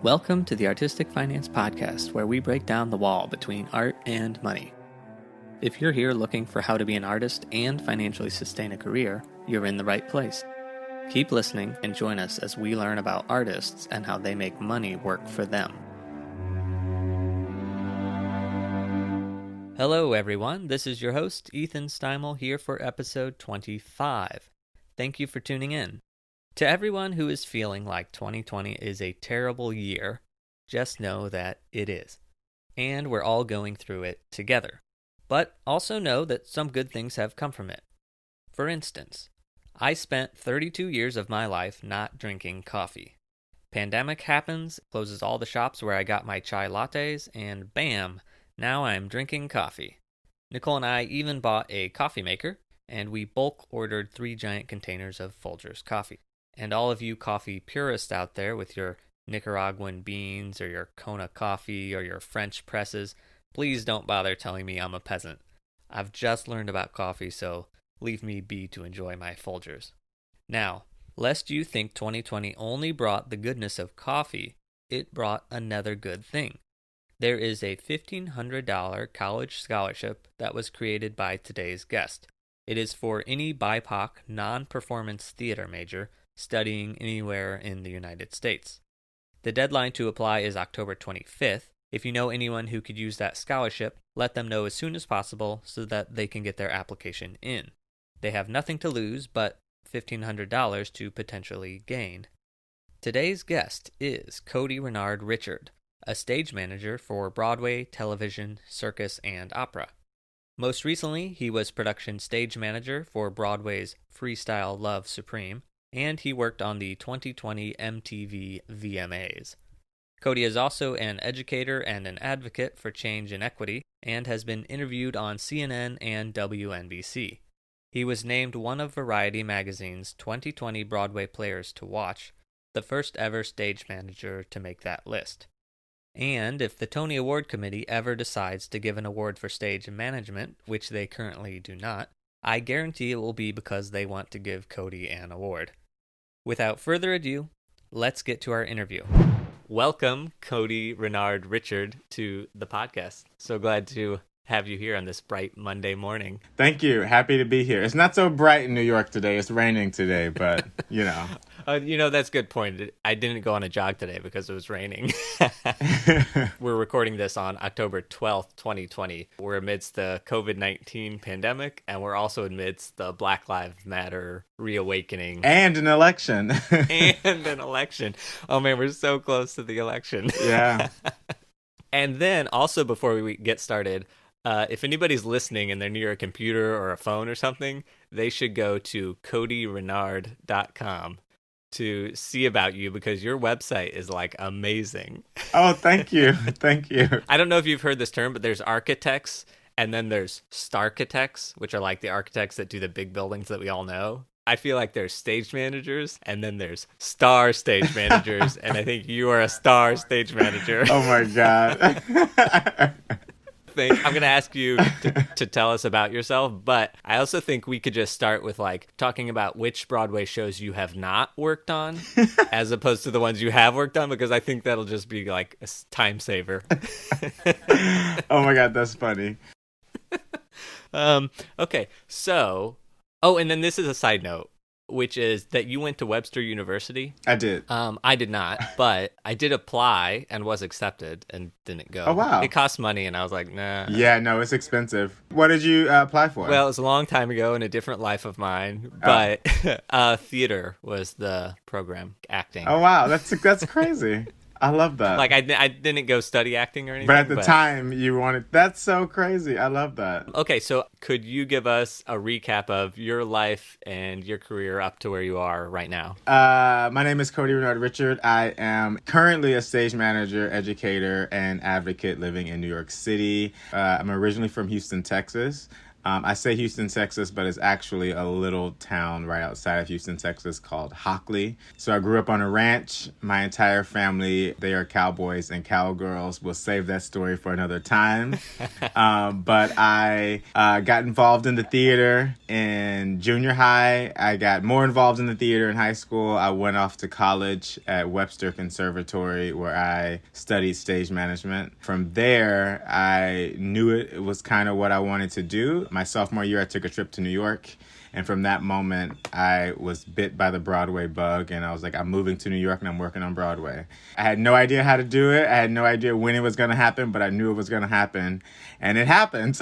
Welcome to the Artistic Finance Podcast, where we break down the wall between art and money. If you're here looking for how to be an artist and financially sustain a career, you're in the right place. Keep listening and join us as we learn about artists and how they make money work for them. Hello, everyone. This is your host, Ethan Steimel, here for episode 25. Thank you for tuning in. To everyone who is feeling like 2020 is a terrible year, just know that it is. And we're all going through it together. But also know that some good things have come from it. For instance, I spent 32 years of my life not drinking coffee. Pandemic happens, closes all the shops where I got my chai lattes, and bam, now I'm drinking coffee. Nicole and I even bought a coffee maker, and we bulk ordered 3 giant containers of Folgers coffee. And all of you coffee purists out there with your Nicaraguan beans or your Kona coffee or your French presses, please don't bother telling me I'm a peasant. I've just learned about coffee, so leave me be to enjoy my Folgers. Now, lest you think 2020 only brought the goodness of coffee, it brought another good thing. There is a $1,500 college scholarship that was created by today's guest. It is for any BIPOC non-performance theater major studying anywhere in the United States. The deadline to apply is October 25th. If you know anyone who could use that scholarship, let them know as soon as possible so that they can get their application in. They have nothing to lose but $1,500 to potentially gain. Today's guest is Cody Renard Richard, a stage manager for Broadway, television, circus, and opera. Most recently, he was production stage manager for Broadway's Freestyle Love Supreme, and he worked on the 2020 MTV VMAs. Cody is also an educator and an advocate for change and equity, and has been interviewed on CNN and WNBC. He was named one of Variety magazine's 2020 Broadway Players To Watch, the first ever stage manager to make that list. And if the Tony Award Committee ever decides to give an award for stage management, which they currently do not, I guarantee it will be because they want to give Cody an award. Without further ado, let's get to our interview. Welcome, Cody Renard Richard, to the podcast. So glad to have you here on this bright Monday morning. Thank you. Happy to be here. It's not so bright in New York today. It's raining today, but, you know. That's a good point. I didn't go on a jog today because it was raining. We're recording this on October 12th, 2020. We're amidst the COVID-19 pandemic, and we're also amidst the Black Lives Matter reawakening. And an election. Oh, man, we're so close to the election. Yeah. And then, also before we get started, if anybody's listening and they're near a computer or a phone or something, they should go to codyrenard.com to see about you, because your website is like amazing. Oh, thank you. Thank you. I don't know if you've heard this term, but there's architects and then there's starchitects, which are like the architects that do the big buildings that we all know. I feel like there's stage managers and then there's star stage managers, and I think you are a star stage manager. Oh my God. I'm going to ask you to tell us about yourself, but I also think we could just start with like talking about which Broadway shows you have not worked on as opposed to the ones you have worked on, because I think that'll just be like a time saver. Oh my God, that's funny. Okay, so, and then this is a side note, which is that you went to Webster University. I did. I did not, but I did apply and was accepted and didn't go. Oh, wow. It cost money, and I was like, nah. Yeah, no, it's expensive. What did you apply for? Well, it was a long time ago in a different life of mine, but theater was the program, acting. Oh, wow. That's crazy. I love that. Like, I didn't go study acting or anything. But at the time, you wanted... That's so crazy. I love that. Okay, so could you give us a recap of your life and your career up to where you are right now? My name is Cody Renard Richard. I am currently a stage manager, educator, and advocate living in New York City. I'm originally from Houston, Texas. I say Houston, Texas, but it's actually a little town right outside of Houston, Texas called Hockley. So I grew up on a ranch. My entire family, they are cowboys and cowgirls. We'll save that story for another time. But I got involved in the theater in junior high. I got more involved in the theater in high school. I went off to college at Webster Conservatory where I studied stage management. From there, I knew it was kind of what I wanted to do. My sophomore year, I took a trip to New York. And from that moment, I was bit by the Broadway bug. And I was like, I'm moving to New York and I'm working on Broadway. I had no idea how to do it. I had no idea when it was going to happen, but I knew it was going to happen. And it happened.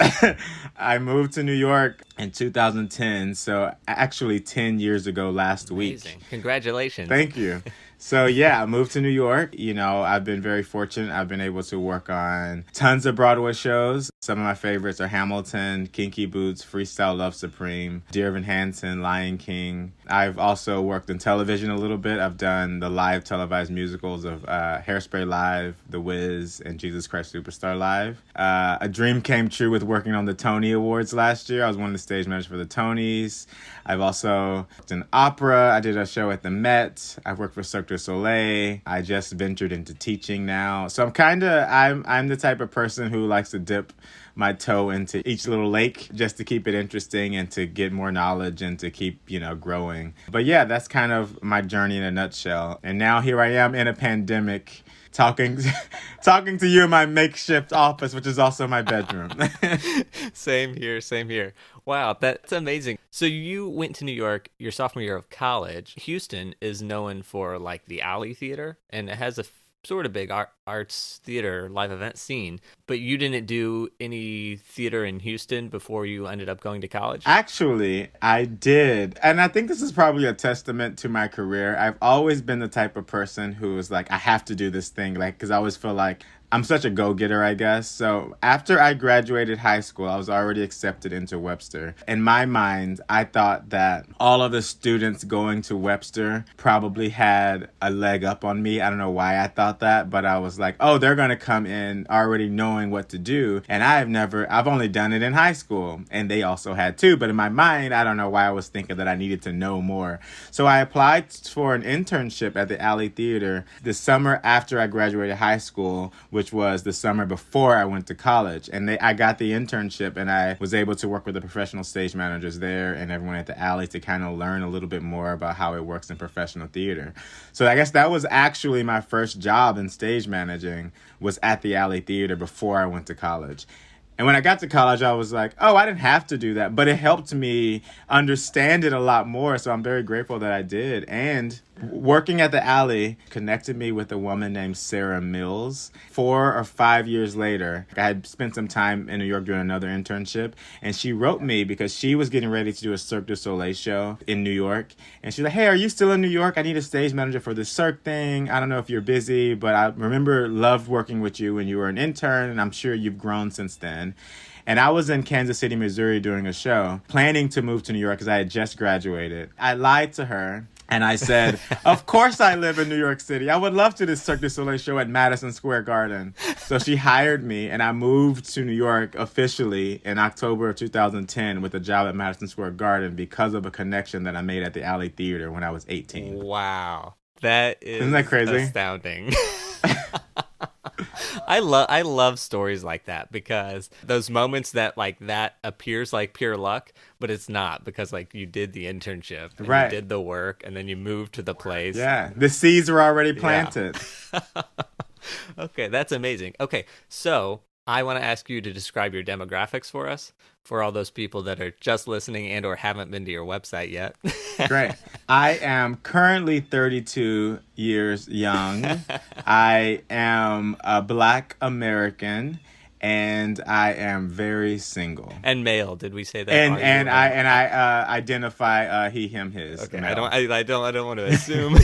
I moved to New York in 2010. So actually 10 years ago last week. Amazing. Congratulations. Thank you. So yeah, I moved to New York. You know, I've been very fortunate. I've been able to work on tons of Broadway shows. Some of my favorites are Hamilton, Kinky Boots, Freestyle, Love Supreme, Dear Evan Hansen, Lion King. I've also worked in television a little bit. I've done the live televised musicals of Hairspray Live, The Wiz, and Jesus Christ Superstar Live. A dream came true with working on the Tony Awards last year. I was one of the stage managers for the Tonys. I've also worked in opera. I did a show at the Met. I've worked for Cirque du Soleil. I just ventured into teaching now. So I'm the type of person who likes to dip my toe into each little lake just to keep it interesting and to get more knowledge and to keep, growing. But yeah, that's kind of my journey in a nutshell. And now here I am in a pandemic talking to you in my makeshift office, which is also my bedroom. Same here. Wow, that's amazing. So you went to New York your sophomore year of college. Houston is known for like the Alley Theater, and it has a sort of big arts theater live event scene. But you didn't do any theater in Houston before you ended up going to college? Actually, I did. And I think this is probably a testament to my career. I've always been the type of person who was like, I have to do this thing, because I always feel like I'm such a go-getter, I guess. So after I graduated high school, I was already accepted into Webster. In my mind, I thought that all of the students going to Webster probably had a leg up on me. I don't know why I thought that, but I was like, oh, they're going to come in already knowing what to do. And I've only done it in high school. And they also had too. But in my mind, I don't know why I was thinking that I needed to know more. So I applied for an internship at the Alley Theater the summer after I graduated high school, which was the summer before I went to college. And I got the internship and I was able to work with the professional stage managers there and everyone at the Alley to kind of learn a little bit more about how it works in professional theater. So I guess that was actually my first job in stage managing, was at the Alley Theater before I went to college. And when I got to college, I was like, oh, I didn't have to do that. But it helped me understand it a lot more. So I'm very grateful that I did. And working at the Alley connected me with a woman named Sarah Mills. 4 or 5 years later, I had spent some time in New York doing another internship. And she wrote me because she was getting ready to do a Cirque du Soleil show in New York. And she's like, hey, are you still in New York? I need a stage manager for this Cirque thing. I don't know if you're busy, but I loved working with you when you were an intern. And I'm sure you've grown since then. And I was in Kansas City, Missouri doing a show, planning to move to New York because I had just graduated. I lied to her. And I said, of course I live in New York City. I would love to do this Cirque du Soleil show at Madison Square Garden. So she hired me and I moved to New York officially in October of 2010 with a job at Madison Square Garden because of a connection that I made at the Alley Theater when I was 18. Wow. Isn't that crazy? Astounding. I love stories like that, because those moments that appears like pure luck, but it's not, because you did the internship, and right. You did the work, and then you moved to the place. Yeah, the seeds were already planted. Yeah. Okay, that's amazing. Okay, so I want to ask you to describe your demographics for us, for all those people that are just listening and or haven't been to your website yet. Great. I am currently 32 years young. I am a Black American, and I am very single. And male, did we say that? And I identify he, him, his. Okay, male. I don't want to assume.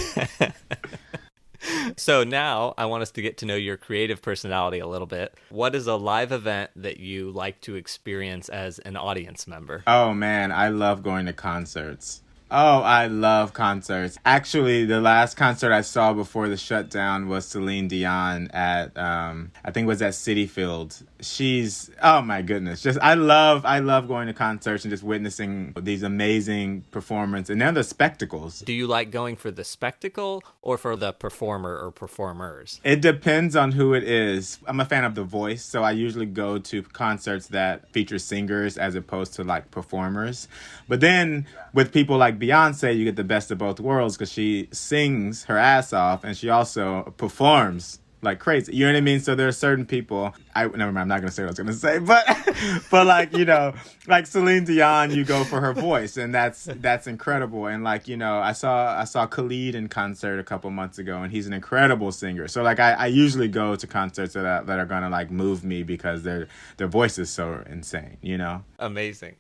So now I want us to get to know your creative personality a little bit. What is a live event that you like to experience as an audience member? Oh, man, I love going to concerts. Oh, I love concerts. Actually, the last concert I saw before the shutdown was Celine Dion at, I think it was at Citi Field. she's, oh my goodness, just I love going to concerts and just witnessing these amazing performances, and they're the spectacles. Do you like going for the spectacle or for the performer or performers? It depends on who it is. I'm a fan of the voice, so I usually go to concerts that feature singers as opposed to like performers. But then with people like Beyonce, you get the best of both worlds because she sings her ass off and she also performs like crazy. You know what I mean? So there are certain people, never mind, I'm not going to say what I was going to say, but like, you know, like Celine Dion, you go for her voice, and that's incredible. And like, you know, I saw Khalid in concert a couple months ago, and he's an incredible singer. So like, I usually go to concerts that are going to like move me because their voice is so insane, you know? Amazing.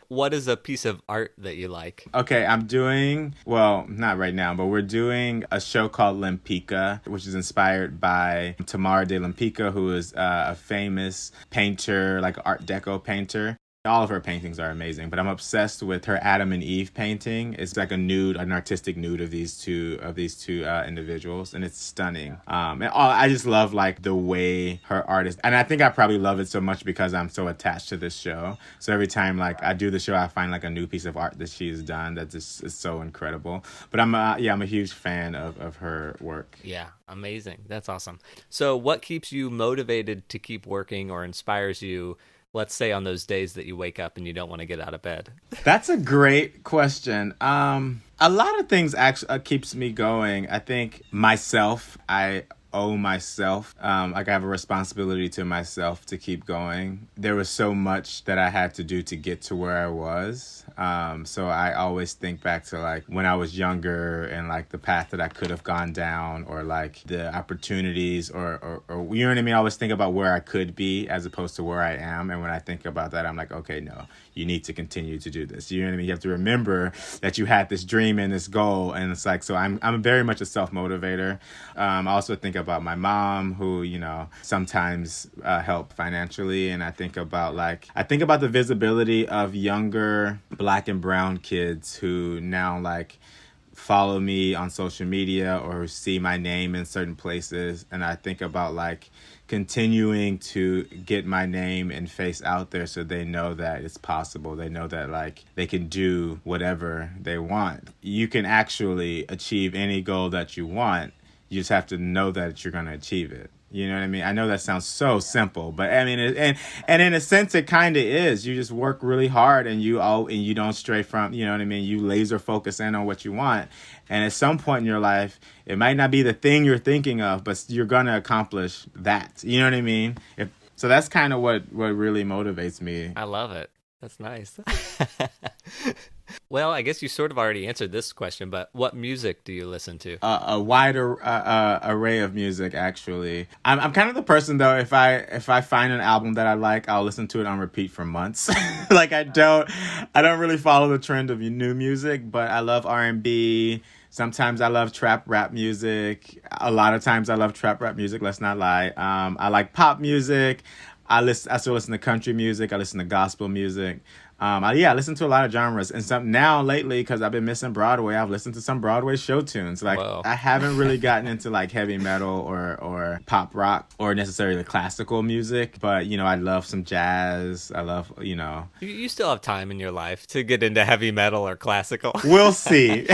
What is a piece of art that you like? Okay, I'm doing, well, not right now, but we're doing a show called Lempica, which is inspired by Tamara de Lempicka, who is a famous painter, like Art Deco painter. All of her paintings are amazing, but I'm obsessed with her Adam and Eve painting. It's like an artistic nude of these two individuals, and it's stunning. I just love like the way her art is, and I think I probably love it so much because I'm so attached to this show. So every time like I do the show, I find like a new piece of art that she's done that just is so incredible. But I'm a huge fan of her work. Yeah, amazing. That's awesome. So what keeps you motivated to keep working or inspires you, let's say, on those days that you wake up and you don't want to get out of bed? That's a great question. A lot of things actually keeps me going. I think myself, I owe myself. Like I have a responsibility to myself to keep going. There was so much that I had to do to get to where I was. So I always think back to like when I was younger and like the path that I could have gone down, or like the opportunities or you know what I mean? I always think about where I could be as opposed to where I am. And when I think about that, I'm like, okay, no, you need to continue to do this. You know what I mean? You have to remember that you had this dream and this goal. And it's like, so I'm very much a self-motivator. I also think about my mom, who, you know, sometimes help financially. And I think about the visibility of younger Black and brown kids who now like follow me on social media or who see my name in certain places. And I think about like continuing to get my name and face out there so they know that it's possible. They know that like they can do whatever they want. You can actually achieve any goal that you want. You just have to know that you're going to achieve it. You know what I mean? I know that sounds so simple, but I mean, and in a sense, it kind of is. You just work really hard, and you don't stray from. You know what I mean? You laser focus in on what you want, and at some point in your life, it might not be the thing you're thinking of, but you're gonna accomplish that. You know what I mean? So that's kind of what really motivates me. I love it. That's nice. Well, I guess you sort of already answered this question, but what music do you listen to? A wide array of music, actually. I'm kind of the person, though, if I find an album that I like, I'll listen to it on repeat for months. Like I don't really follow the trend of new music, but I love R&B. Sometimes I love trap rap music. A lot of times I love trap rap music, let's not lie. I like pop music. I still listen to country music. I listen to gospel music. I listen to a lot of genres, and now lately, because I've been missing Broadway, I've listened to some Broadway show tunes. Like, whoa. I haven't really gotten into like heavy metal or pop rock or necessarily classical music, but you know, I love some jazz. I love, you know. You still have time in your life to get into heavy metal or classical. We'll see.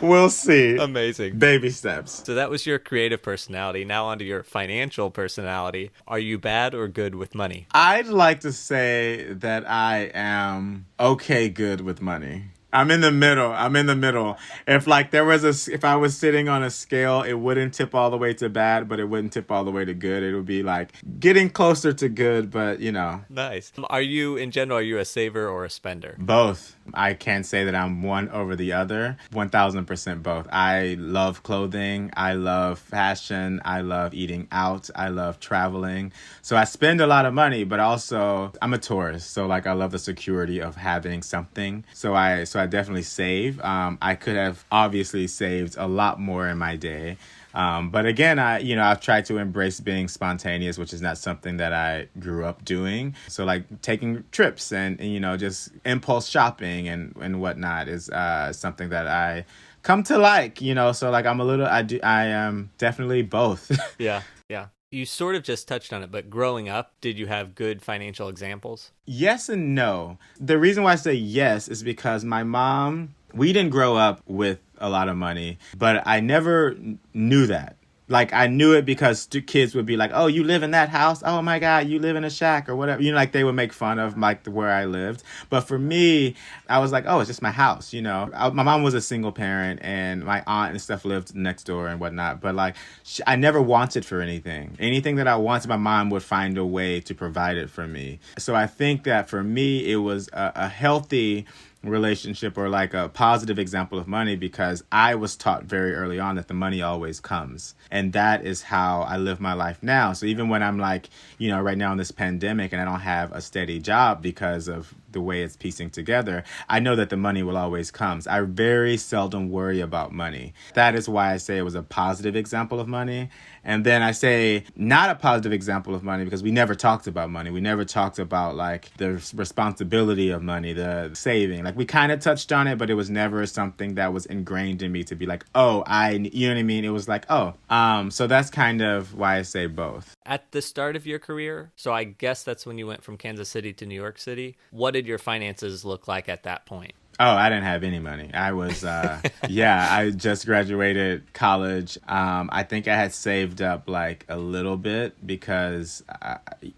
We'll see. Amazing. Baby steps. So that was your creative personality. Now onto your financial personality. Are you bad or good with money? I'd like to say that I am okay good with money. I'm in the middle. If I was sitting on a scale, it wouldn't tip all the way to bad, but it wouldn't tip all the way to good. It would be like getting closer to good, but you know. Nice. Are you a saver or a spender? Both. I can't say that I'm one over the other. 1000% both. I love clothing. I love fashion. I love eating out. I love traveling. So I spend a lot of money, but also I'm a tourist. So like I love the security of having something. So I definitely save. I could have obviously saved a lot more in my day. But again, I've tried to embrace being spontaneous, which is not something that I grew up doing. So like taking trips and you know, just impulse shopping and whatnot is something that I come to like, you know. So like I am definitely both. Yeah. You sort of just touched on it, but growing up, did you have good financial examples? Yes and no. The reason why I say yes is because my mom, we didn't grow up with a lot of money, but I never knew that. Like, I knew it because kids would be like, oh, you live in that house? Oh, my God, you live in a shack or whatever. You know, like, they would make fun of, like, where I lived. But for me, I was like, oh, it's just my house, you know. My mom was a single parent, and my aunt and stuff lived next door and whatnot. But, like, I never wanted for anything. Anything that I wanted, my mom would find a way to provide it for me. So I think that for me, it was a healthy relationship, or like a positive example of money, because I was taught very early on that the money always comes. And that is how I live my life now. So even when I'm like, you know, right now in this pandemic and I don't have a steady job because of the way it's piecing together, I know that the money will always come. I very seldom worry about money. That is why I say it was a positive example of money. And then I say not a positive example of money because we never talked about money. We never talked about like the responsibility of money, the saving. Like we kind of touched on it, but it was never something that was ingrained in me to be like, oh, you know what I mean? It was like, oh, so that's kind of why I say both. At the start of your career, so I guess that's when you went from Kansas City to New York City, what did your finances look like at that point? Oh, I didn't have any money. I was, I just graduated college. I think I had saved up like a little bit because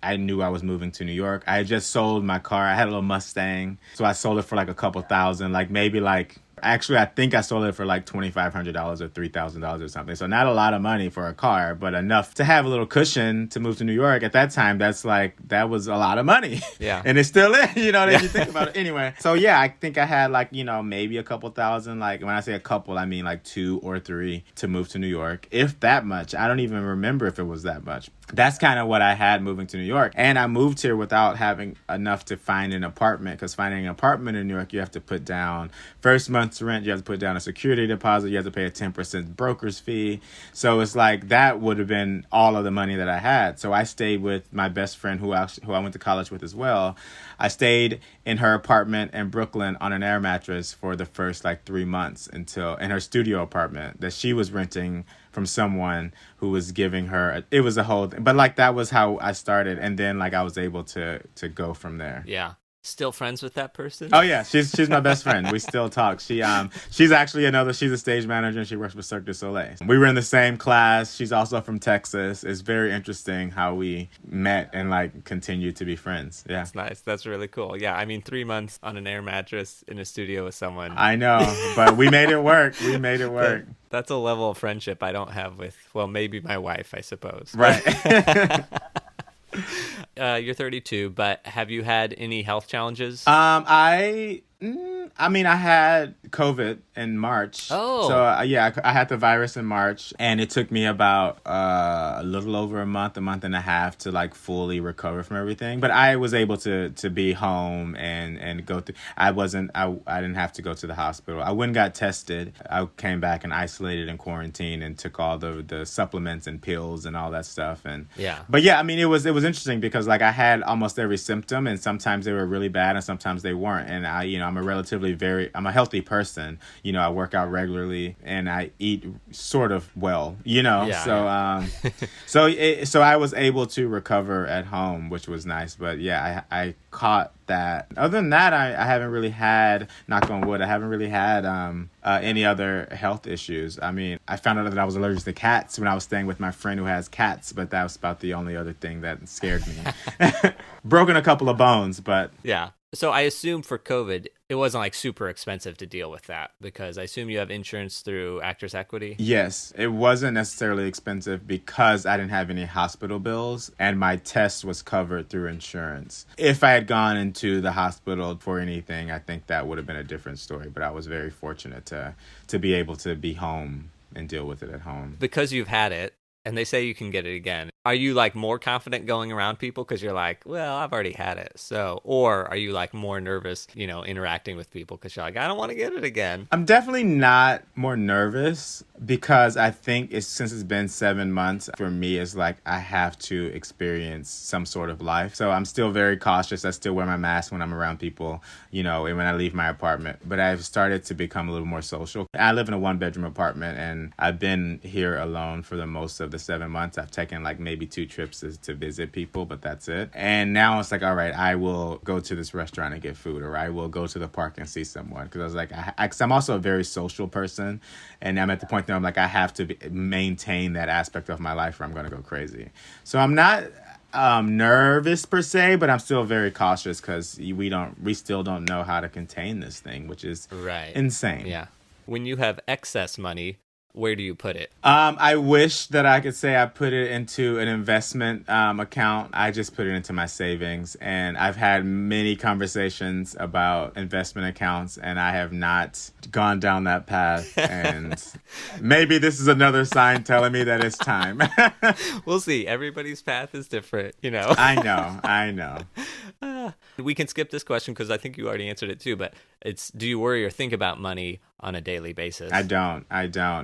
I knew I was moving to New York. I had just sold my car. I had a little Mustang. So I sold it for like a couple thousand, like maybe like, actually, I think I sold it for like $2,500 or $3,000 or something. So not a lot of money for a car, but enough to have a little cushion to move to New York. At that time, that was a lot of money. Yeah. And it still is, you know, if you think about it. Anyway, so yeah, I think I had like, you know, maybe a couple thousand. Like when I say a couple, I mean like 2 or 3 to move to New York. If that much. I don't even remember if it was that much. That's kind of what I had moving to New York. And I moved here without having enough to find an apartment, because finding an apartment in New York, you have to put down first month's rent, you have to put down a security deposit, you have to pay a 10% broker's fee. So it's like that would have been all of the money that I had. So I stayed with my best friend who I went to college with as well. I stayed in her apartment in Brooklyn on an air mattress for the first like 3 months in her studio apartment that she was renting from someone who was giving her. It was a whole thing. But like that was how I started. And then like I was able to go from there. Yeah. Still friends with that person? Oh yeah, she's my best friend. We still talk. She's actually she's a stage manager and she works for Cirque du Soleil. We were in the same class. She's also from Texas. It's very interesting how we met and like continue to be friends. Yeah. That's nice. That's really cool. Yeah, I mean 3 months on an air mattress in a studio with someone. I know, but we made it work. That's a level of friendship I don't have with, well, maybe my wife, I suppose. Right. You're 32, but have you had any health challenges? I mean, I had COVID in March. Oh. So, I had the virus in March, and it took me about a little over a month and a half to, like, fully recover from everything. But I was able to be home and go through. I didn't have to go to the hospital. I went and got tested. I came back and isolated in quarantine and took all the supplements and pills and all that stuff. And yeah. But, yeah, I mean, it was interesting because, like, I had almost every symptom, and sometimes they were really bad and sometimes they weren't. And I'm a healthy person. You know, I work out regularly and I eat sort of well, you know. Yeah, so I was able to recover at home, which was nice. But yeah, I caught that. Other than that, I haven't really had, knock on wood, any other health issues. I mean, I found out that I was allergic to cats when I was staying with my friend who has cats, but that was about the only other thing that scared me. Broken a couple of bones, but yeah. So I assume for COVID, it wasn't like super expensive to deal with that, because I assume you have insurance through Actors Equity. Yes, it wasn't necessarily expensive because I didn't have any hospital bills and my test was covered through insurance. If I had gone into the hospital for anything, I think that would have been a different story. But I was very fortunate to be able to be home and deal with it at home. Because you've had it, and they say you can get it again, are you like more confident going around people because you're like, well, I've already had it, so? Or are you like more nervous, you know, interacting with people because you're like, I don't want to get it again? I'm definitely not more nervous because I think since it's been 7 months, for me, it's like I have to experience some sort of life. So I'm still very cautious. I still wear my mask when I'm around people, you know, and when I leave my apartment. But I've started to become a little more social. I live in a 1-bedroom apartment and I've been here alone for the most of the 7 months. I've taken like maybe 2 trips to visit people, but that's it. And now it's like, all right, I will go to this restaurant and get food, or I will go to the park and see someone. Because I was like, cause I'm also a very social person, and I'm at the point that I'm like, I have to maintain that aspect of my life or I'm going to go crazy. So I'm not nervous per se, but I'm still very cautious because we still don't know how to contain this thing, which is insane. Yeah. When you have excess money, where do you put it? I wish that I could say I put it into an investment account. I just put it into my savings, and I've had many conversations about investment accounts, and I have not gone down that path. And maybe this is another sign telling me that it's time. We'll see. Everybody's path is different, you know. I know. We can skip this question because I think you already answered it too, but do you worry or think about money on a daily basis? I don't.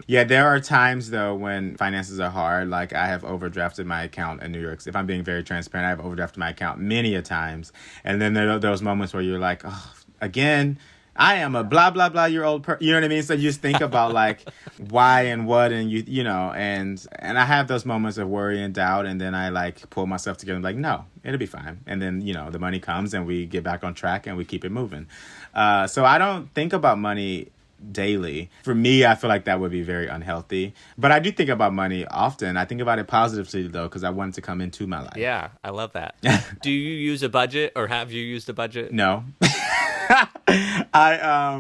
Yeah, there are times though when finances are hard. Like I have overdrafted my account in New York. If I'm being very transparent, I have overdrafted my account many a times. And then there are those moments where you're like, oh, again, I am a blah, blah, blah year old you know what I mean? So you just think about like why and what, and you know, and I have those moments of worry and doubt, and then I like pull myself together and like, no, it'll be fine. And then, you know, the money comes and we get back on track and we keep it moving. So I don't think about money daily. For me, I feel like that would be very unhealthy. But I do think about money often. I think about it positively though, because I want it to come into my life. Yeah, I love that. Do you use a budget, or have you used a budget? No. I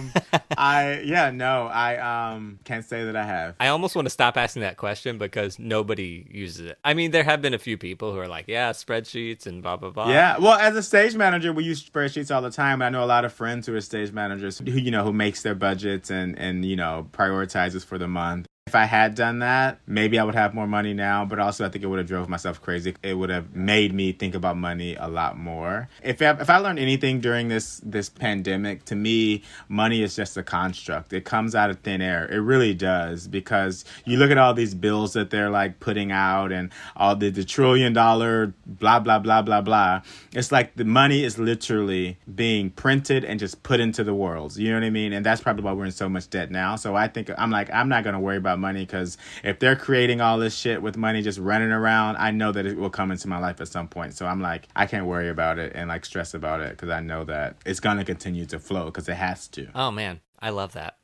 can't say that I have. I almost want to stop asking that question because nobody uses it. I mean, there have been a few people who are like, yeah, spreadsheets and blah, blah, blah. Yeah. Well, as a stage manager, we use spreadsheets all the time. I know a lot of friends who are stage managers who makes their budgets and, you know, prioritizes for the month. If I had done that, maybe I would have more money now, but also I think it would have drove myself crazy. It would have made me think about money a lot more. If I learned anything during this pandemic, to me, money is just a construct. It comes out of thin air. It really does, because you look at all these bills that they're like putting out and all the $1 trillion blah, blah, blah, blah, blah. It's like the money is literally being printed and just put into the world. You know what I mean? And that's probably why we're in so much debt now. So I think I'm not going to worry about money, because if they're creating all this shit with money just running around, I know that it will come into my life at some point. So I'm like, I can't worry about it and like stress about it, because I know that it's going to continue to flow because it has to. Oh man, I love that.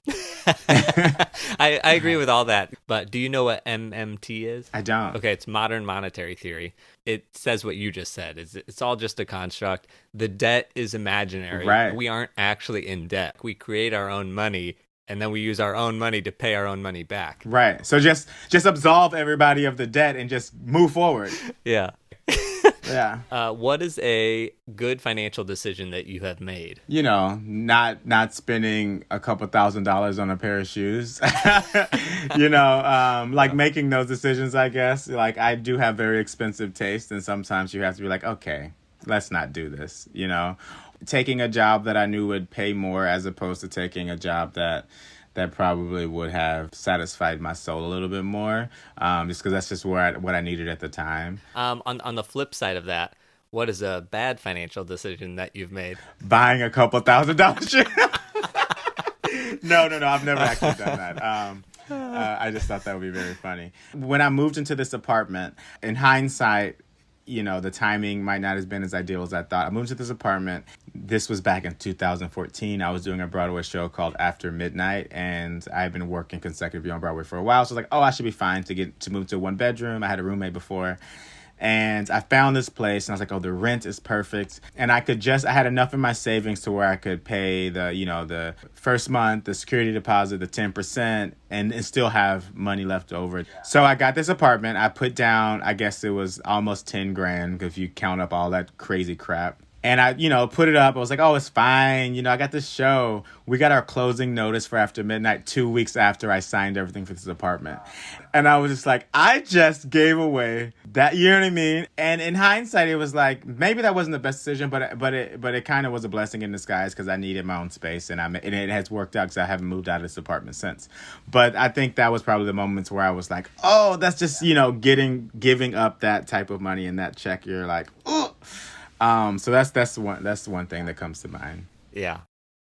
I agree with all that. But do you know what MMT is? I don't. Okay, it's modern monetary theory. It says what you just said. It's all just a construct. The debt is imaginary. Right. We aren't actually in debt. We create our own money, and then we use our own money to pay our own money back. Right. So just absolve everybody of the debt and just move forward. Yeah. Yeah. What is a good financial decision that you have made? You know, not spending a couple $1,000s on a pair of shoes. Making those decisions, I guess. Like, I do have very expensive taste, and sometimes you have to be like, okay, let's not do this, you know? Taking a job that I knew would pay more, as opposed to taking a job that probably would have satisfied my soul a little bit more, just because that's just what I needed at the time. On the flip side of that, what is a bad financial decision that you've made? Buying a couple $1,000 shoes. No, I've never actually done that. I just thought that would be very funny. When I moved into this apartment, in hindsight, you know, the timing might not have been as ideal as I thought. I moved to this apartment. This was back in 2014. I was doing a Broadway show called After Midnight, and I had been working consecutively on Broadway for a while. So I was like, oh, I should be fine to move to a 1-bedroom. I had a roommate before. And I found this place, and I was like, oh, the rent is perfect. And I had enough in my savings to where I could pay the first month, the security deposit, the 10%, and still have money left over. So I got this apartment. I put down, I guess it was almost 10 grand, if you count up all that crazy crap. And I, put it up. I was like, oh, it's fine. I got this show. We got our closing notice for After Midnight 2 weeks after I signed everything for this apartment. And I was just like, I just gave away that, you know what I mean? And in hindsight, it was like, maybe that wasn't the best decision, but it kind of was a blessing in disguise, because I needed my own space, and it has worked out because I haven't moved out of this apartment since. But I think that was probably the moments where I was like, oh, that's just, giving up that type of money and that check. You're like, oh. So that's the one thing that comes to mind. Yeah.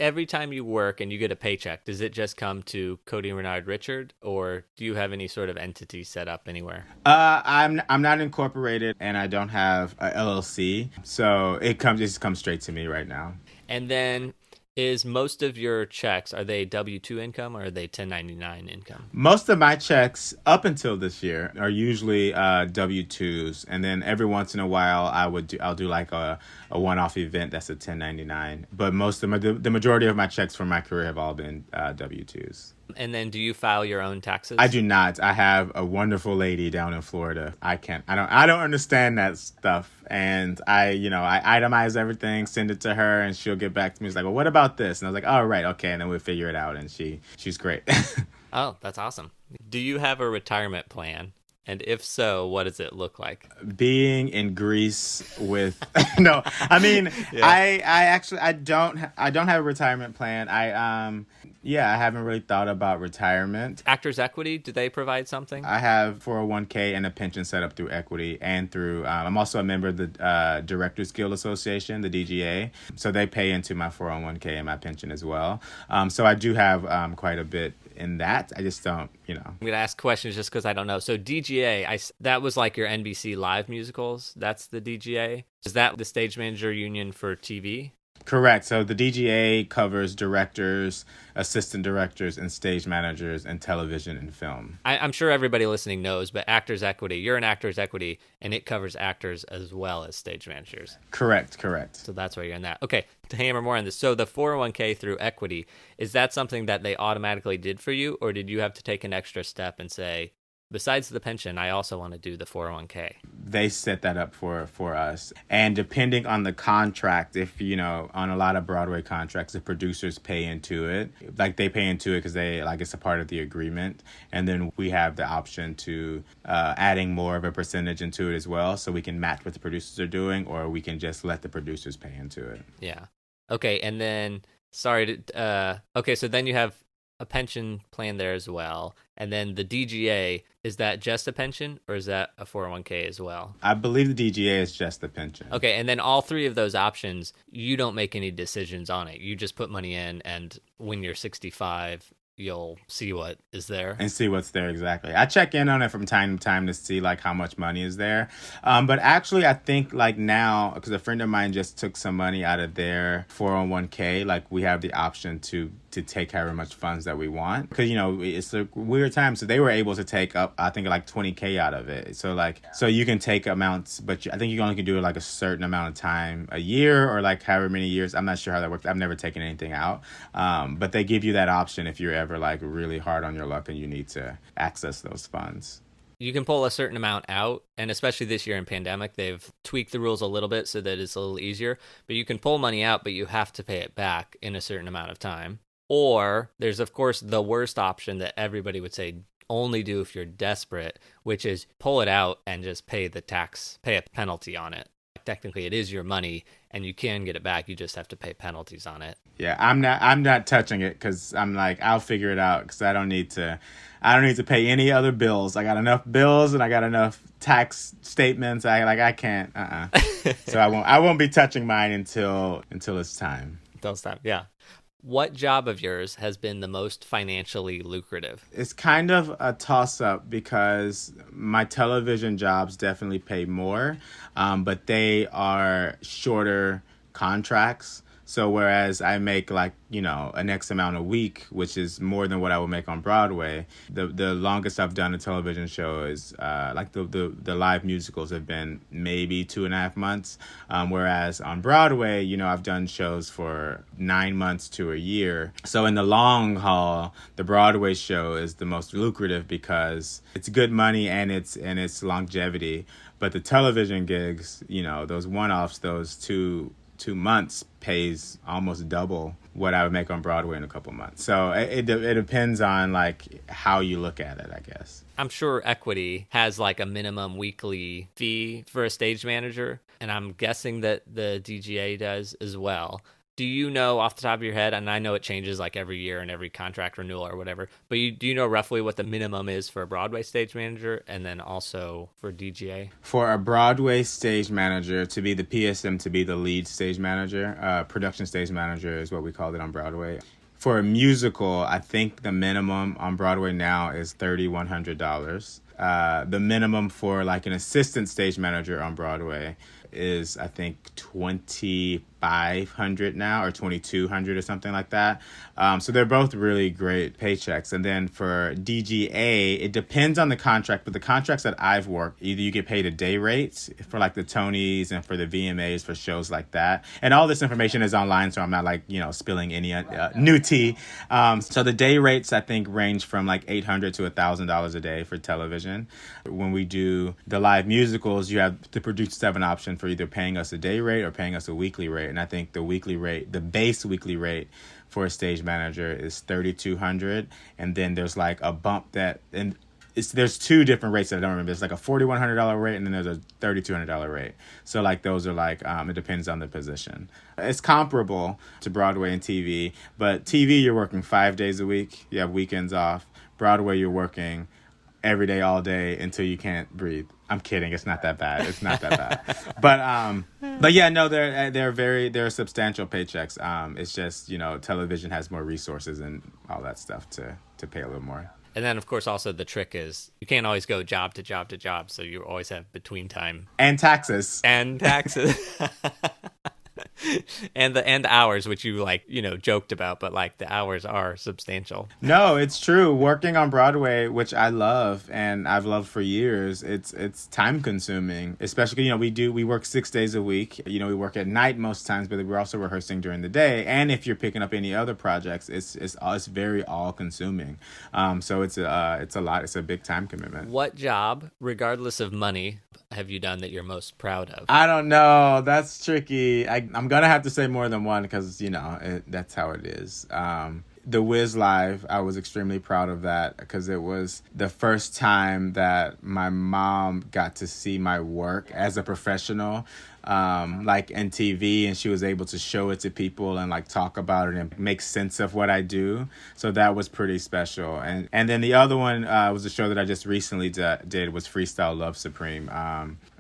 every time you work and you get a paycheck, does it just come to Cody Renard Richard, or do you have any sort of entity set up anywhere? I'm not incorporated, and I don't have a LLC, so it just comes straight to me right now. And then is most of your checks, are they W-2 income or are they 1099 income? Most of my checks up until this year are usually W-2s, and then every once in a while I'll do like a one-off event that's a 1099. But the majority of my checks for my career have all been W-2s. And then do you file your own taxes? I do not. I have a wonderful lady down in Florida. I don't understand that stuff. And I itemize everything, send it to her, and she'll get back to me. She's like, well, what about this? And I was like, oh, right. Okay. And then we'll figure it out. And she's great. Oh, that's awesome. Do you have a retirement plan? And if so, what does it look like? Being in Greece with no, I mean, yeah. I don't have a retirement plan. I haven't really thought about retirement. Actors Equity, do they provide something? I have 401k and a pension set up through Equity and through, I'm also a member of the Directors Guild Association, the DGA. So they pay into my 401k and my pension as well. So I do have quite a bit in that. I just don't, I'm going to ask questions just because I don't know. So DGA, that was like your NBC live musicals. That's the DGA. Is that the stage manager union for TV? Correct. So the DGA covers directors, assistant directors, and stage managers in television and film. I'm sure everybody listening knows, but Actors Equity, you're an Actors Equity, and it covers actors as well as stage managers. Correct. So that's why you're in that. Okay, to hammer more on this. So the 401k through Equity, is that something that they automatically did for you, or did you have to take an extra step and say, besides the pension, I also want to do the 401k? They set that up for us. And depending on the contract, if, on a lot of Broadway contracts, the producers pay into it. Like they pay into it because it's a part of the agreement. And then we have the option to adding more of a percentage into it as well. So we can match what the producers are doing, or we can just let the producers pay into it. Yeah. Okay. And then, so then you have a pension plan there as well. And then the DGA, is that just a pension or is that a 401k as well? I believe the DGA is just a pension. Okay, and then all three of those options, you don't make any decisions on it. You just put money in, and when you're 65, you'll see what is there. And see what's there, exactly. I check in on it from time to time to see how much money is there. But actually, I think now, because a friend of mine just took some money out of their 401k, we have the option to take however much funds that we want. Because, it's a weird time. So they were able to take up, I think, 20k out of it. So so you can take amounts, but I think you only can do it a certain amount of time a year, or however many years. I'm not sure how that works. I've never taken anything out. But they give you that option if you're ever really hard on your luck and you need to access those funds. You can pull a certain amount out, and especially this year in pandemic, they've tweaked the rules a little bit so that it's a little easier. But you can pull money out, but you have to pay it back in a certain amount of time. Or there's, of course, the worst option that everybody would say only do if you're desperate, which is pull it out and just pay a penalty on it. Technically, it is your money, and you can get it back. You just have to pay penalties on it. Yeah, I'm not touching it because I'm I'll figure it out because I don't need to pay any other bills. I got enough bills and I got enough tax statements. I can't. So I won't be touching mine until it's time. Until it's time. Yeah. What job of yours has been the most financially lucrative? It's kind of a toss-up because my television jobs definitely pay more, but they are shorter contracts. So whereas I make an X amount a week, which is more than what I would make on Broadway, the longest I've done a television show is the live musicals have been maybe 2.5 months. Whereas on Broadway, I've done shows for 9 months to a year. So in the long haul, the Broadway show is the most lucrative because it's good money and it's longevity. But the television gigs, those one-offs, those two months pays almost double what I would make on Broadway in a couple months. So it depends on how you look at it, I guess. I'm sure Equity has a minimum weekly fee for a stage manager, and I'm guessing that the DGA does as well. Do you know off the top of your head, and I know it changes like every year and every contract renewal or whatever, but do you know roughly what the minimum is for a Broadway stage manager and then also for DGA? For a Broadway stage manager to be the PSM, to be the lead stage manager, production stage manager is what we called it on Broadway. For a musical, I think the minimum on Broadway now is $3,100. The minimum for like an assistant stage manager on Broadway is, I think, $2,500 now, or $2,200 or something like that. So they're both really great paychecks. And then for DGA, it depends on the contract, but the contracts that I've worked, either you get paid a day rate for like the Tonys and for the VMAs for shows like that. And all this information is online, so I'm not like, spilling any new tea. So the day rates, I think, range from like $800 to $1,000 a day for television. When we do the live musicals, you have the producer have an option for either paying us a day rate or paying us a weekly rate. And I think the weekly rate, the base weekly rate for a stage manager is $3,200. And then there's like a bump there's two different rates that I don't remember. There's like a $4,100 rate and then there's a $3,200 rate. So like those are like, it depends on the position. It's comparable to Broadway and TV, but TV, you're working 5 days a week. You have weekends off. Broadway, you're working every day, all day until you can't breathe. I'm kidding. It's not that bad. It's not that bad. But yeah, no, they're substantial paychecks. It's just, television has more resources and all that stuff to pay a little more. And then, of course, also the trick is you can't always go job to job to job, so you always have between time. And taxes. And taxes. and the hours, which you joked about, but like the hours are substantial. No, it's true. Working on Broadway, which I love and I've loved for years, it's time consuming. Especially, we work 6 days a week. We work at night most times, but we're also rehearsing during the day. And if you're picking up any other projects, it's very all consuming. So it's a lot. It's a big time commitment. What job, regardless of money, have you done that you're most proud of? I don't know. That's tricky. I'm gonna have to say more than one because that's how it is. The Wize Live, I was extremely proud of that because it was the first time that my mom got to see my work as a professional, like in TV, and she was able to show it to people and like talk about it and make sense of what I do. So that was pretty special. And then the other one was a show that I just recently did was Freestyle Love Supreme.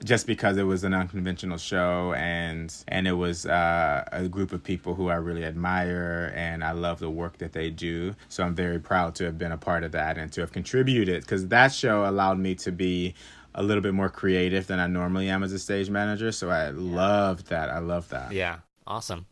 Just because it was an unconventional show and it was a group of people who I really admire and I love the work that they do. So I'm very proud to have been a part of that and to have contributed because that show allowed me to be a little bit more creative than I normally am as a stage manager. So I loved that. I love that. Yeah. Awesome.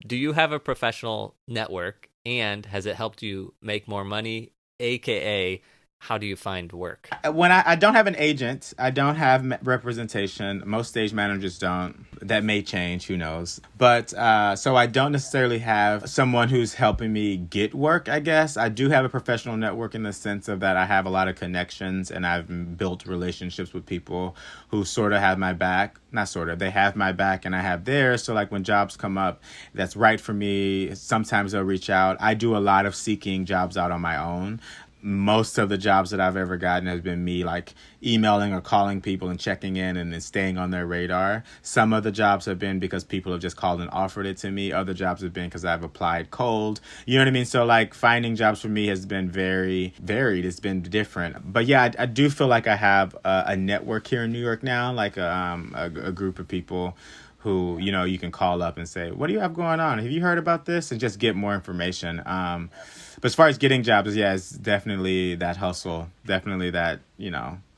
Do you have a professional network and has it helped you make more money, AKA how do you find work? When I don't have an agent, I don't have representation. Most stage managers don't. That may change, who knows. But so I don't necessarily have someone who's helping me get work, I guess. I do have a professional network in the sense of that I have a lot of connections and I've built relationships with people who sort of have my back. Not sort of, they have my back and I have theirs. So like when jobs come up that's right for me, sometimes they'll reach out. I do a lot of seeking jobs out on my own. Most of the jobs that I've ever gotten has been me like emailing or calling people and checking in and then staying on their radar. Some of the jobs have been because people have just called and offered it to me. Other jobs have been because I've applied cold. You know what I mean? So like finding jobs for me has been very varied. It's been different. But yeah, I do feel like I have a network here in New York now, like a group of people who, you can call up and say, what do you have going on? Have you heard about this? And just get more information. But as far as getting jobs, yeah, it's definitely that hustle. Definitely that,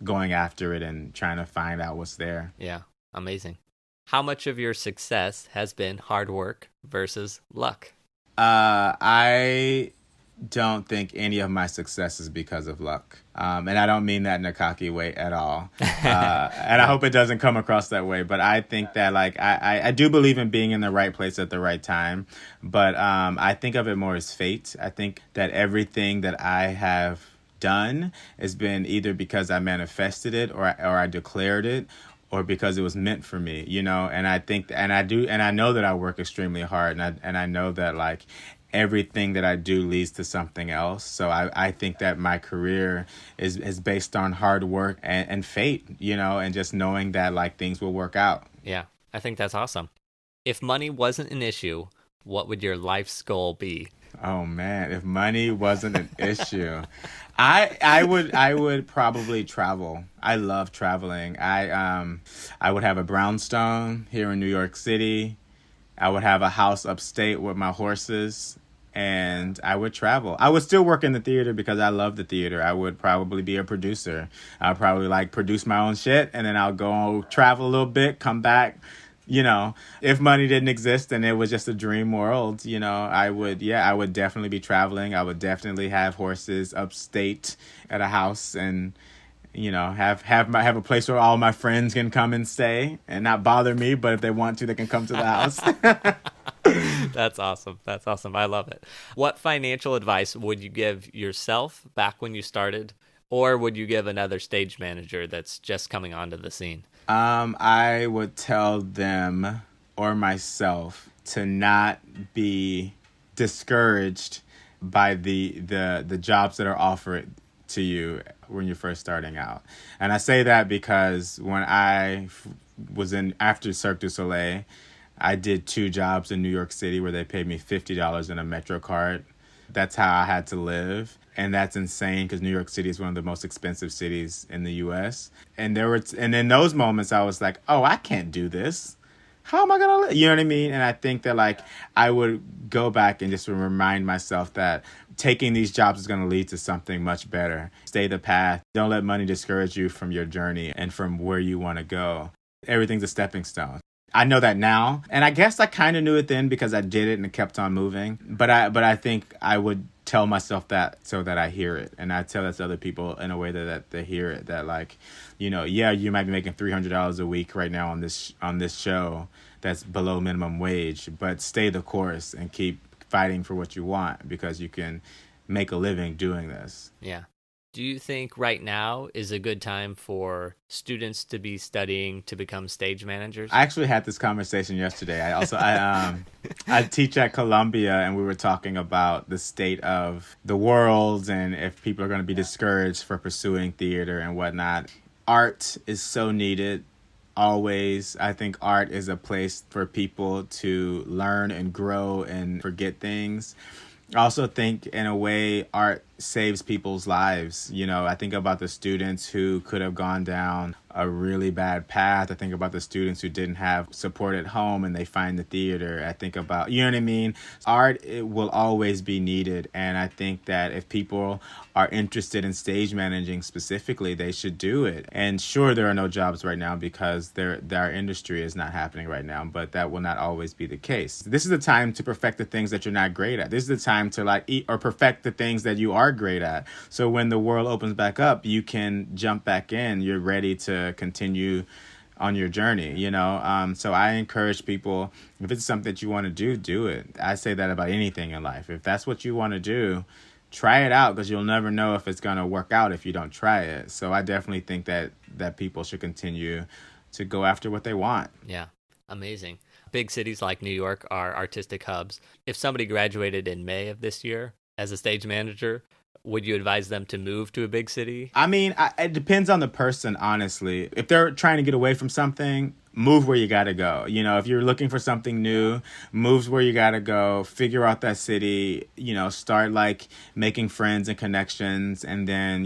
going after it and trying to find out what's there. Yeah, amazing. How much of your success has been hard work versus luck? I don't think any of my success is because of luck. And I don't mean that in a cocky way at all. And I hope it doesn't come across that way. But I think that like I do believe in being in the right place at the right time. But I think of it more as fate. I think that everything that I have done has been either because I manifested it or I declared it or because it was meant for me, and I think and I know that I work extremely hard and I know that like everything that I do leads to something else. So I think that my career is based on hard work and fate, and just knowing that like things will work out. Yeah, I think that's awesome. If money wasn't an issue, what would your life's goal be? Oh man, if money wasn't an issue, I would probably travel. I love traveling. I would have a brownstone here in New York City. I would have a house upstate with my horses, and I would travel. I would still work in the theater because I love the theater. I would probably be a producer. I'll probably like produce my own shit, and then I'll go travel a little bit, come back. If money didn't exist and it was just a dream world, I would definitely be traveling. I would definitely have horses upstate at a house, and have a place where all my friends can come and stay and not bother me, but if they want to, they can come to the house. That's awesome. That's awesome. I love it. What financial advice would you give yourself back when you started, or would you give another stage manager that's just coming onto the scene? I would tell them or myself to not be discouraged by the jobs that are offered to you when you're first starting out. And I say that because when I was after Cirque du Soleil, I did 2 jobs in New York City where they paid me $50 in a Metro card. That's how I had to live. And that's insane because New York City is one of the most expensive cities in the U.S. And in those moments, I was like, oh, I can't do this. How am I going to live? You know what I mean? And I think that I would go back and just remind myself that taking these jobs is going to lead to something much better. Stay the path. Don't let money discourage you from your journey and from where you want to go. Everything's a stepping stone. I know that now. And I guess I kind of knew it then because I did it and it kept on moving. But I think I would tell myself that so that I hear it. And I tell that to other people in a way that they hear it. That you might be making $300 a week right now on this show that's below minimum wage. But stay the course and keep fighting for what you want because you can make a living doing this. Yeah. Do you think right now is a good time for students to be studying to become stage managers? I actually had this conversation yesterday. I teach at Columbia, and we were talking about the state of the world and if people are going to be discouraged for pursuing theater and whatnot. Art is so needed. Always. I think art is a place for people to learn and grow and forget things. I also think, in a way, art saves people's lives. I think about the students who could have gone down a really bad path. I think about the students who didn't have support at home and they find the theater. I think about, you know what I mean? Art, it will always be needed. And I think that if people are interested in stage managing specifically, they should do it. And sure, there are no jobs right now because our industry is not happening right now, but that will not always be the case. This is the time to perfect the things that you're not great at. This is the time to eat or perfect the things that you are great at. So when the world opens back up, you can jump back in. You're ready to continue on your journey, So I encourage people, if it's something that you want to do it. I say that about anything in life. If that's what you want to do, try it out because you'll never know if it's going to work out if you don't try it. So I definitely think that people should continue to go after what they want. Yeah, amazing. Big cities like New York are artistic hubs. If somebody graduated in May of this year as a stage manager, would you advise them to move to a big city? I mean, it depends on the person, honestly. If they're trying to get away from something, move where you got to go. If you're looking for something new, move where you got to go, figure out that city, start making friends and connections. And then,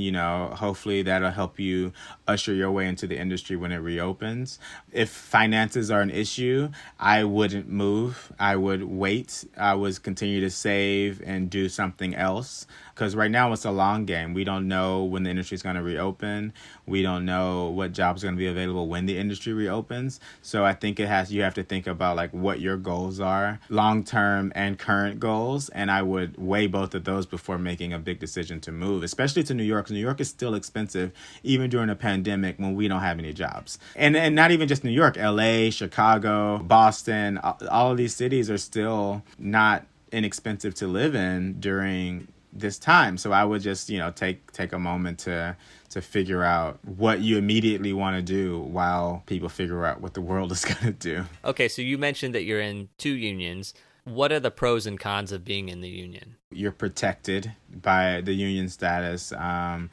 hopefully that'll help you usher your way into the industry when it reopens. If finances are an issue, I wouldn't move. I would wait. I would continue to save and do something else. Because right now it's a long game. We don't know when the industry is going to reopen. We don't know what jobs are going to be available when the industry reopens. So I think you have to think about what your goals are, long-term and current goals. And I would weigh both of those before making a big decision to move, especially to New York. 'Cause New York is still expensive, even during a pandemic when we don't have any jobs. And not even just New York, LA, Chicago, Boston, all of these cities are still not inexpensive to live in during this time. So I would just, take a moment to figure out what you immediately want to do while people figure out what the world is going to do. Okay, so you mentioned that you're in 2 unions. What are the pros and cons of being in the union? You're protected by the union status,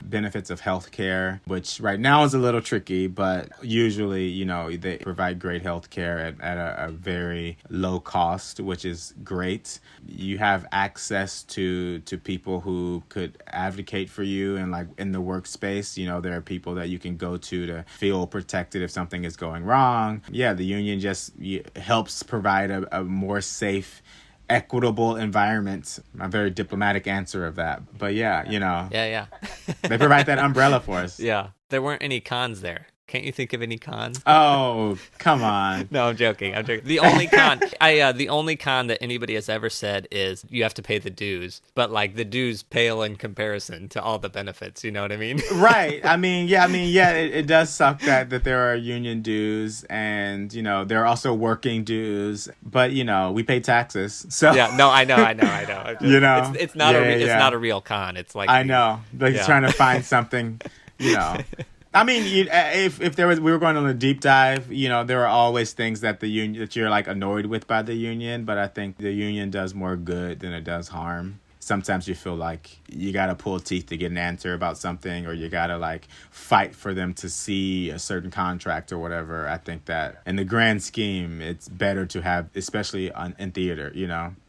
benefits of healthcare, which right now is a little tricky, but usually, they provide great healthcare at a very low cost, which is great. You have access to people who could advocate for you, and like in the workspace, there are people that you can go to feel protected if something is going wrong. Yeah, the union just helps provide a more safe, equitable environment. A very diplomatic answer of that, but yeah. Yeah. They provide that umbrella for us. Yeah, there weren't any cons there. Can't you think of any cons? Oh, come on. No, I'm joking. The only con, the only con that anybody has ever said is you have to pay the dues, but like the dues pale in comparison to all the benefits. You know what I mean? Right. It does suck that there are union dues, and there are also working dues, but we pay taxes. So yeah, no, I know. It's not it's not a real con. It's like I know, like trying to find something. If we were going on a deep dive, there are always things that the union that you're like annoyed with by the union, but I think the union does more good than it does harm. Sometimes you feel like you got to pull teeth to get an answer about something, or you got to like fight for them to see a certain contract or whatever. I think that in the grand scheme, it's better to have, especially in theater,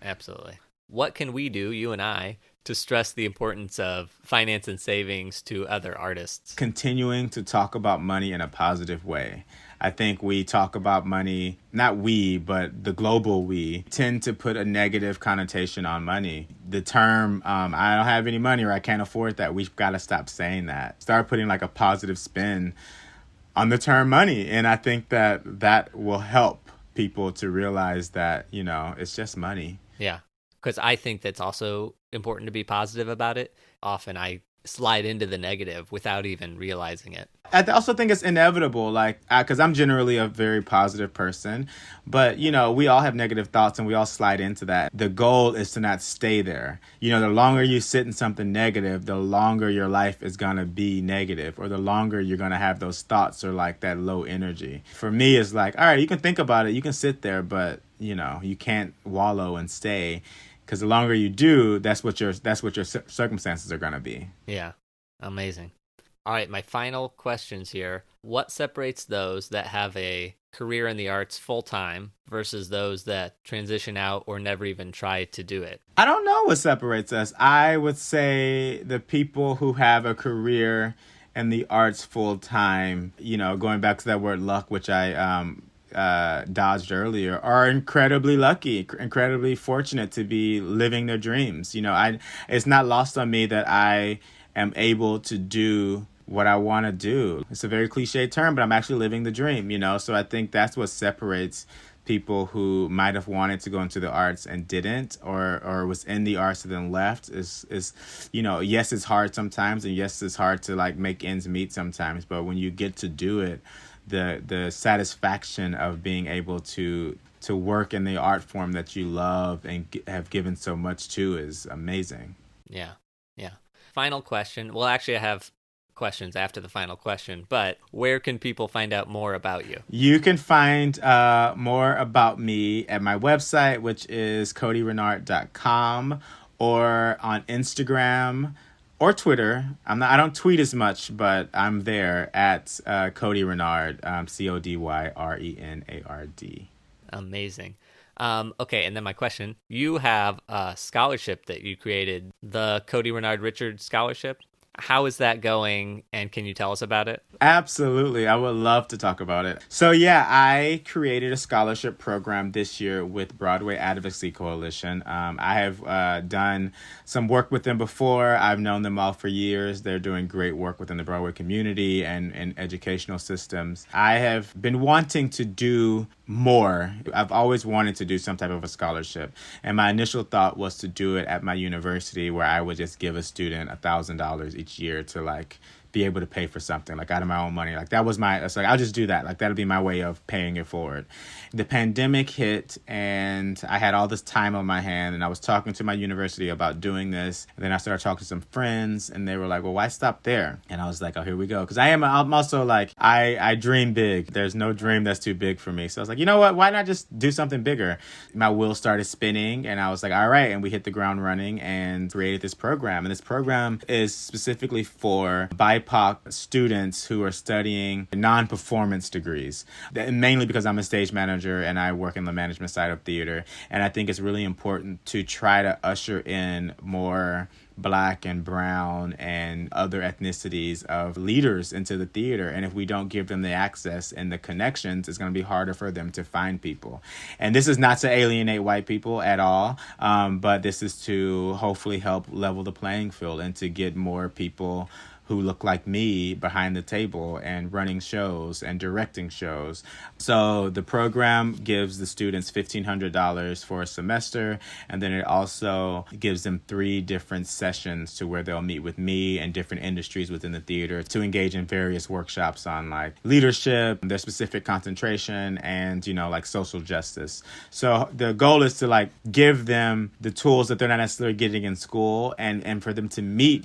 Absolutely. What can we do, you and I, to stress the importance of finance and savings to other artists? Continuing to talk about money in a positive way. I think we talk about money, not we, but the global we, tend to put a negative connotation on money. The term, I don't have any money, or I can't afford that, we've got to stop saying that. Start putting like a positive spin on the term money. And I think that will help people to realize that, it's just money. Yeah. Because I think that's also important to be positive about it. Often I slide into the negative without even realizing it. I also think it's inevitable, because I'm generally a very positive person, but, we all have negative thoughts and we all slide into that. The goal is to not stay there. The longer you sit in something negative, the longer your life is going to be negative, or the longer you're going to have those thoughts or like that low energy. For me, it's like, all right, you can think about it, you can sit there, but, you can't wallow and stay. Because the longer you do, that's what your circumstances are going to be. Yeah, amazing. All right, my final questions here. What separates those that have a career in the arts full-time versus those that transition out or never even try to do it? I don't know what separates us. I would say the people who have a career in the arts full-time, going back to that word luck, which I dodged earlier, are incredibly lucky, incredibly fortunate to be living their dreams. It's not lost on me that I am able to do what I want to do. It's a very cliche term, but I'm actually living the dream, So I think that's what separates people who might have wanted to go into the arts and didn't, or was in the arts and then left. Is yes, it's hard sometimes, and yes, it's hard to like make ends meet sometimes, but when you get to do it, the satisfaction of being able to work in the art form that you love and have given so much to is amazing. Yeah. Final question. Well, actually, I have questions after the final question, but where can people find out more about you? You can find more about me at my website, which is codyrenard.com, or on Instagram or Twitter. I don't tweet as much, but I'm there at Cody Renard, CodyRenard. Amazing. Okay, and then my question. You have a scholarship that you created, the Cody Renard Richard Scholarship. How is that going, and can you tell us about it? Absolutely. I would love to talk about it. So yeah, I created a scholarship program this year with Broadway Advocacy Coalition. I have done some work with them before. I've known them all for years. They're doing great work within the Broadway community and educational systems. I have been wanting to do more. I've always wanted to do some type of a scholarship. And my initial thought was to do it at my university, where I would just give a student $1,000 each year to like be able to pay for something, like out of my own money. Like that was it's like, I'll just do that. Like that'll be my way of paying it forward. The pandemic hit and I had all this time on my hand and I was talking to my university about doing this. And then I started talking to some friends and they were like, well, why stop there? And I was like, oh, here we go. Because I'm also like, I dream big. There's no dream that's too big for me. So I was like, you know what? Why not just do something bigger? My wheels started spinning and I was like, all right. And we hit the ground running and created this program. And this program is specifically for BIPOC students who are studying non-performance degrees, mainly because I'm a stage manager and I work in the management side of theater. And I think it's really important to try to usher in more Black and brown and other ethnicities of leaders into the theater. And if we don't give them the access and the connections, it's going to be harder for them to find people. And this is not to alienate white people at all, but this is to hopefully help level the playing field and to get more people who look like me behind the table and running shows and directing shows. So the program gives the students $1,500 for a semester, and then it also gives them 3 different sessions to where they'll meet with me and different industries within the theater to engage in various workshops on like leadership, their specific concentration, and, like social justice. So the goal is to like give them the tools that they're not necessarily getting in school and for them to meet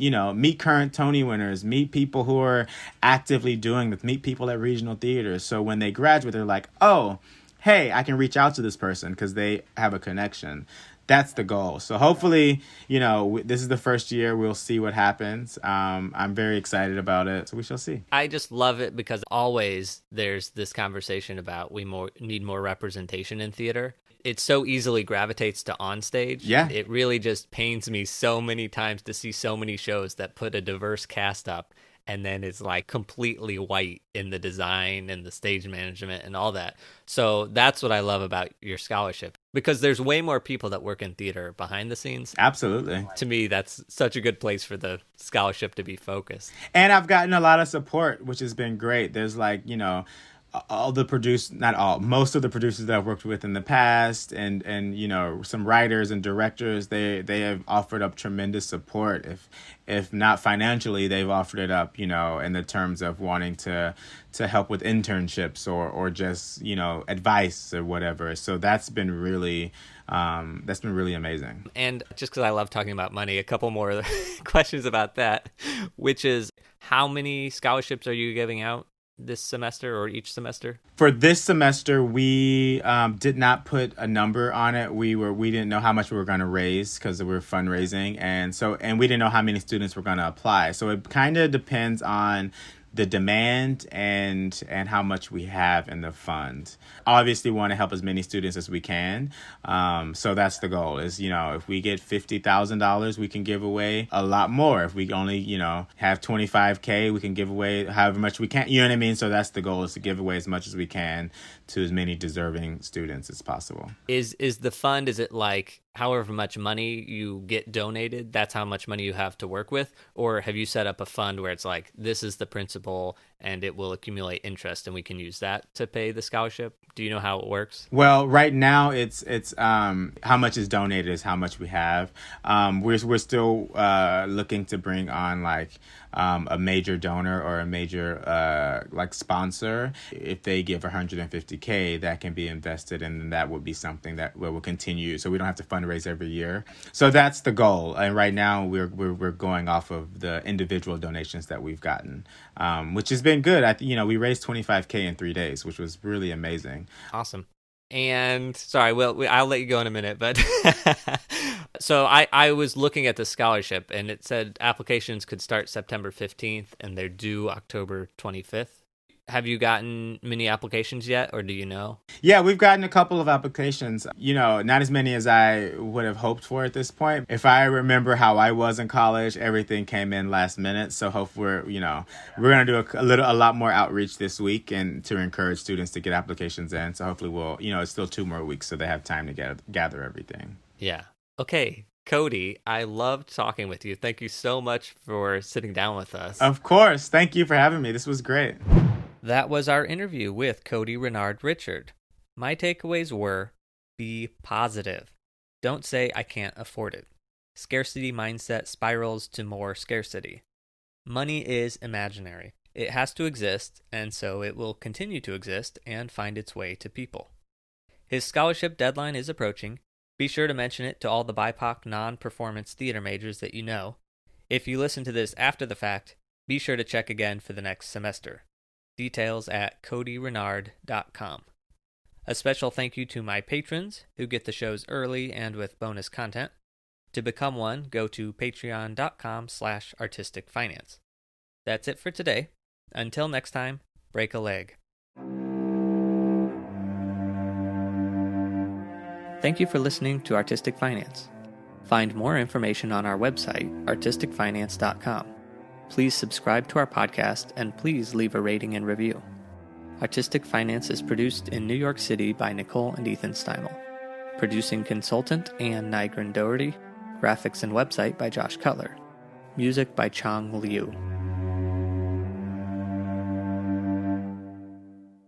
current Tony winners, meet people who are actively doing this, meet people at regional theaters. So when they graduate, they're like, oh, hey, I can reach out to this person because they have a connection. That's the goal. So hopefully, this is the first year. We'll see what happens. I'm very excited about it. So we shall see. I just love it because always there's this conversation about we need more representation in theater. It so easily gravitates to onstage. Yeah. It really just pains me so many times to see so many shows that put a diverse cast up and then it's like completely white in the design and the stage management and all that. So that's what I love about your scholarship, because there's way more people that work in theater behind the scenes. Absolutely. To me, that's such a good place for the scholarship to be focused. And I've gotten a lot of support, which has been great. There's like, most of the producers that I've worked with in the past and some writers and directors, they have offered up tremendous support. If not financially, they've offered it up, in the terms of wanting to help with internships or just, advice or whatever. So that's been really amazing. And just because I love talking about money, a couple more questions about that, which is how many scholarships are you giving out this semester or each semester? For this semester, we did not put a number on it. We didn't know how much we were going to raise because we were fundraising, and we didn't know how many students were going to apply. So it kind of depends on the demand and how much we have in the fund. Obviously, we want to help as many students as we can. So that's the goal is, if we get $50,000, we can give away a lot more. If we only, have $25K, we can give away however much we can. You know what I mean? So that's the goal, is to give away as much as we can to as many deserving students as possible. Is the fund, is it like however much money you get donated, that's how much money you have to work with? Or have you set up a fund where it's like, this is the principal and it will accumulate interest and we can use that to pay the scholarship? Do you know how it works? Well, right now it's how much is donated is how much we have. We're still looking to bring on like a major donor or a major sponsor. If they give $150K, that can be invested, and that would be something that will continue. So we don't have to fundraise every year. So that's the goal. And right now we're going off of the individual donations that we've gotten, which has been good. We raised $25K in 3 days, which was really amazing. Awesome. And sorry, I'll let you go in a minute, but so I was looking at the scholarship and it said applications could start September 15th and they're due October 25th. Have you gotten many applications yet, or do you know? Yeah, we've gotten a couple of applications, not as many as I would have hoped for at this point. If I remember how I was in college, everything came in last minute. So hopefully we're going to do a lot more outreach this week and to encourage students to get applications in. So hopefully it's still 2 more weeks so they have time to gather everything. Yeah. Okay. Cody, I loved talking with you. Thank you so much for sitting down with us. Of course. Thank you for having me. This was great. That was our interview with Cody Renard Richard. My takeaways were: be positive. Don't say I can't afford it. Scarcity mindset spirals to more scarcity. Money is imaginary. It has to exist, and so it will continue to exist and find its way to people. His scholarship deadline is approaching. Be sure to mention it to all the BIPOC non-performance theater majors that you know. If you listen to this after the fact, be sure to check again for the next semester. Details at codyrenard.com. A special thank you to my patrons who get the shows early and with bonus content. To become one, go to patreon.com/artisticfinance. That's it for today. Until next time, break a leg. Thank you for listening to Artistic Finance. Find more information on our website, artisticfinance.com. Please subscribe to our podcast and please leave a rating and review. Artistic Finance is produced in New York City by Nicole and Ethan Steimel. Producing consultant Ann Nygren Doherty. Graphics and website by Josh Cutler. Music by Chong Liu.